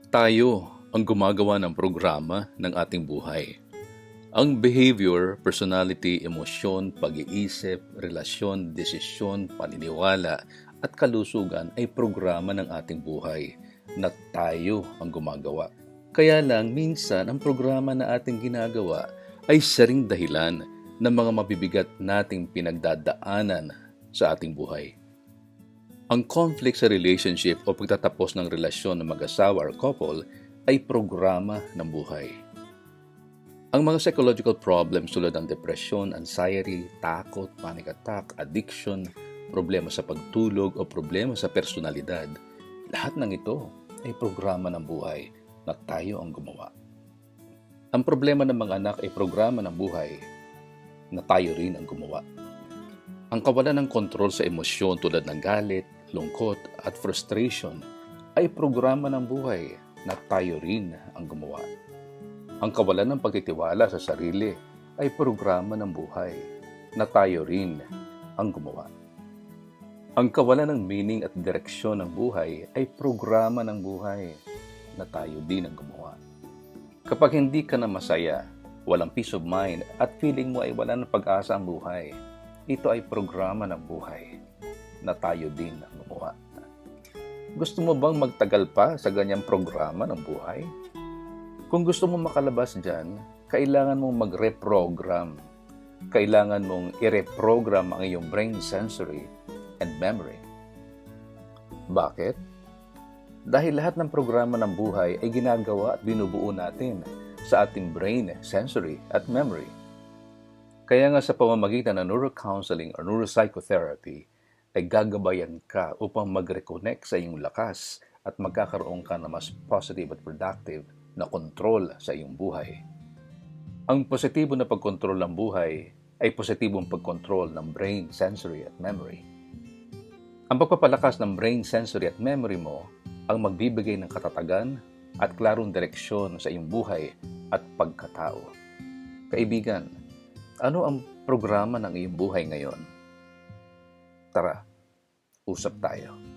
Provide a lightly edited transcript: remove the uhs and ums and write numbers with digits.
Tayo ang gumagawa ng programa ng ating buhay. Ang behavior, personality, emosyon, pag-iisip, relasyon, desisyon, paniniwala at kalusugan ay programa ng ating buhay na tayo ang gumagawa. Kaya lang minsan ang programa na ating ginagawa ay saring dahilan ng mga mabibigat nating pinagdadaanan sa ating buhay. Ang conflict sa relationship o pagtatapos ng relasyon ng mag-asawa or couple ay programa ng buhay. Ang mga psychological problems tulad ng depression, anxiety, takot, panic attack, addiction, problema sa pagtulog o problema sa personalidad, lahat ng ito ay programa ng buhay na tayo ang gumawa. Ang problema ng mga anak ay programa ng buhay na tayo rin ang gumawa. Ang kawalan ng kontrol sa emosyon tulad ng galit, lungkot at frustration ay programa ng buhay na tayo rin ang gumawa. Ang kawalan ng pagtitiwala sa sarili ay programa ng buhay na tayo rin ang gumawa. Ang kawalan ng meaning at direksyon ng buhay ay programa ng buhay na tayo din ang gumawa. Kapag hindi ka na masaya, walang peace of mind at feeling mo ay wala ng pag-asa ang buhay, ito ay programa ng buhay na tayo din ang gumawa. Gusto mo bang magtagal pa sa ganyang programa ng buhay? Kung gusto mo makalabas dyan, kailangan mong mag-reprogram. Kailangan mong i-reprogram ang iyong brain sensory and memory. Bakit? Dahil lahat ng programa ng buhay ay ginagawa at binubuo natin sa ating brain, sensory at memory. Kaya nga sa pamamagitan ng neurocounseling or neuropsychotherapy, ay gagabayan ka upang mag-reconnect sa iyong lakas at magkakaroon ka ng mas positive at productive na kontrol sa iyong buhay. Ang positibo na pagkontrol ng buhay ay positibong pagkontrol ng brain, sensory at memory. Ang pagpapalakas ng brain, sensory at memory mo ang magbibigay ng katatagan at klarong direksyon sa iyong buhay at pagkatao. Kaibigan, ano ang programa ng iyong buhay ngayon? Tara, usap tayo.